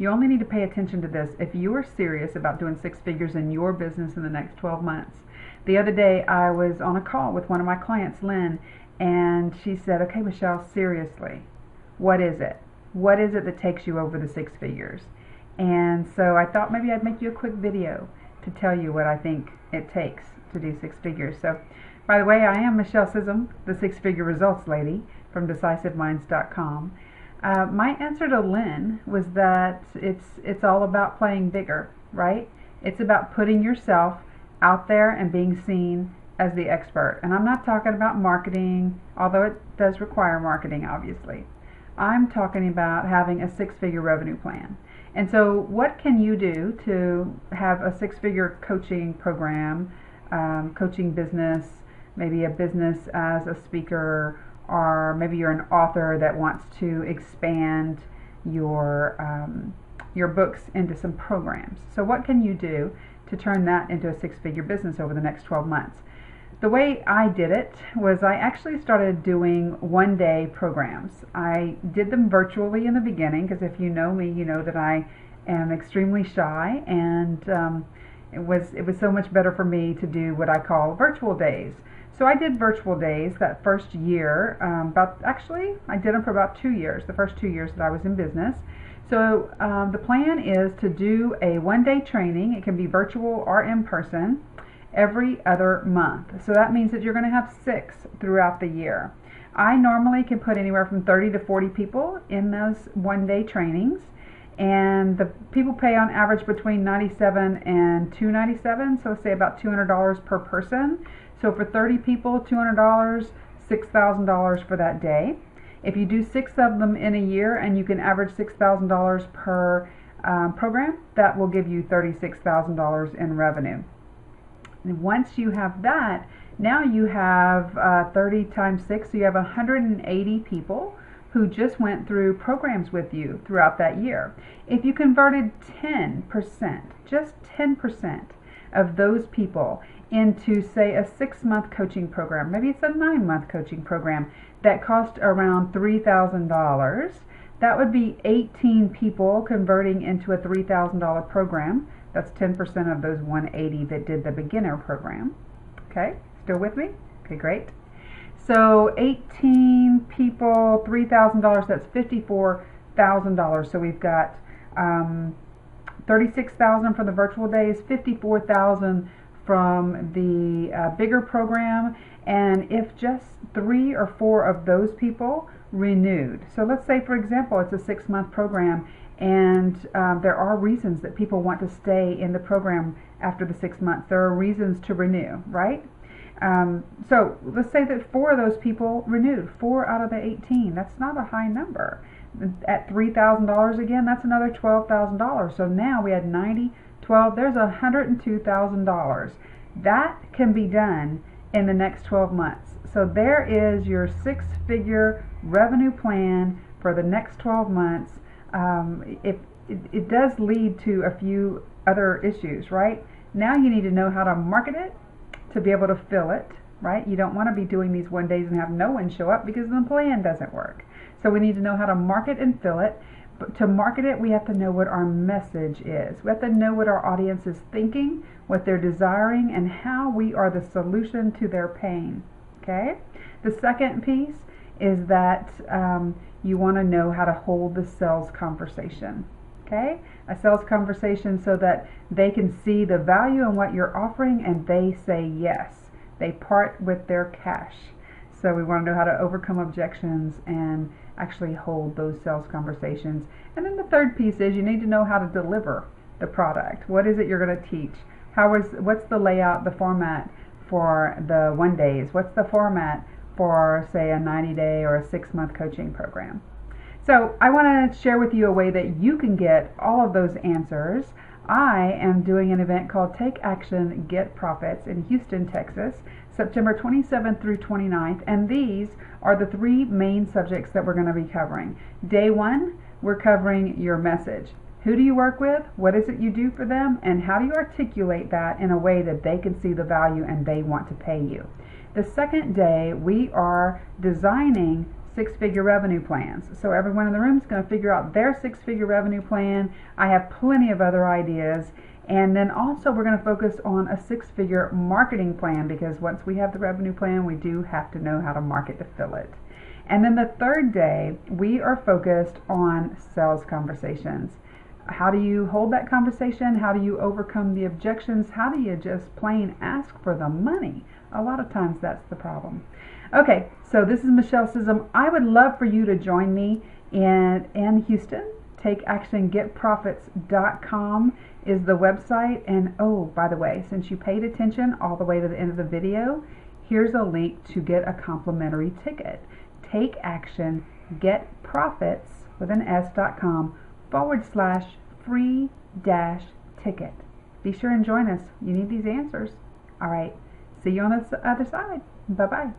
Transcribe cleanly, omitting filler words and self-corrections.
You only need to pay attention to this if you are serious about doing six figures in your business in the next 12 months. The other day I was on a call with one of my clients, Lynn, and she said, okay, Michelle, seriously, what is it? What is it that takes you over the six figures? And so I thought maybe I'd make you a quick video to tell you what I think it takes to do six figures. So, by the way, I am Michelle Sissom, the six-figure results lady from DecisiveMinds.com. My answer to Lynn was that it's all about playing bigger, right? It's about putting yourself out there and being seen as the expert. And I'm not talking about marketing, although it does require marketing, obviously. I'm talking about having a six-figure revenue plan. And so what can you do to have a six-figure coaching program, coaching business, maybe a business as a speaker, or maybe you're an author that wants to expand your books into some programs. So what can you do to turn that into a six-figure business over the next 12 months? The way I did it was I actually started doing one-day programs. I did them virtually in the beginning because if you know me, you know that I am extremely shy, and it was so much better for me to do what I call virtual days. So I did virtual days that first year. I did them for about 2 years, the first 2 years that I was in business. So the plan is to do a one-day training. It can be virtual or in person, every other month. So that means that you're going to have 6 throughout the year. I normally can put anywhere from 30 to 40 people in those one-day trainings, and the people pay on average between $97 and $297, so say about $200 per person. So for 30 people, $200, $6,000 for that day. If you do 6 of them in a year and you can average $6,000 per program, that will give you $36,000 in revenue. And once you have that, now you have 30 times 6, so you have 180 people who just went through programs with you throughout that year. If you converted 10%, just 10% of those people into, say, a 6-month coaching program, maybe it's a 9-month coaching program that cost around $3,000, that would be 18 people converting into a $3,000 program. That's 10% of those 180 that did the beginner program. Okay, still with me? Okay, great. So 18 people, $3,000, that's $54,000. So we've got $36,000 from the virtual days, $54,000 from the bigger program, and if just 3 or 4 of those people renewed. So let's say, for example, it's a 6-month program, and there are reasons that people want to stay in the program after the 6 months. There are reasons to renew, right? So let's say that 4 of those people renewed, 4 out of the 18. That's not a high number. At $3,000 again, that's another $12,000. So now we had 90, 12, there's $102,000. That can be done in the next 12 months. So there is your 6-figure revenue plan for the next 12 months. It does lead to a few other issues, right? Now you need to know how to market it to be able to fill it, right? You don't want to be doing these one days and have no one show up because the plan doesn't work. So we need to know how to market and fill it. But to market it, we have to know what our message is. We have to know what our audience is thinking, what they're desiring, and how we are the solution to their pain. Okay? The second piece is that you want to know how to hold the sales conversation. Okay? A sales conversation so that they can see the value in what you're offering and they say yes. They part with their cash. So we want to know how to overcome objections and actually hold those sales conversations. And then the third piece is you need to know how to deliver the product. What is it you're going to teach? What's the layout, the format for the one days? What's the format for, say, a 90-day or a 6-month coaching program? So I want to share with you a way that you can get all of those answers. I am doing an event called Take Action, Get Profits in Houston, Texas, September 27th through 29th, and these are the 3 main subjects that we're going to be covering. Day 1, we're covering your message. Who do you work with? What is it you do for them? And how do you articulate that in a way that they can see the value and they want to pay you? The second day, we are designing six-figure revenue plans. So everyone in the room is going to figure out their six-figure revenue plan. I have plenty of other ideas. And then also we're going to focus on a six-figure marketing plan, because once we have the revenue plan, we do have to know how to market to fill it. And then the third day, we are focused on sales conversations. How do you hold that conversation? How do you overcome the objections? How do you just plain ask for the money? A lot of times that's the problem. Okay, so this is Michelle Sissom. I would love for you to join me in Houston. TakeActionGetProfits.com is the website. And oh, by the way, since you paid attention all the way to the end of the video, here's a link to get a complimentary ticket. TakeActionGetProfits with an S.com/free-ticket. Be sure and join us. You need these answers. All right. See you on the other side. Bye-bye.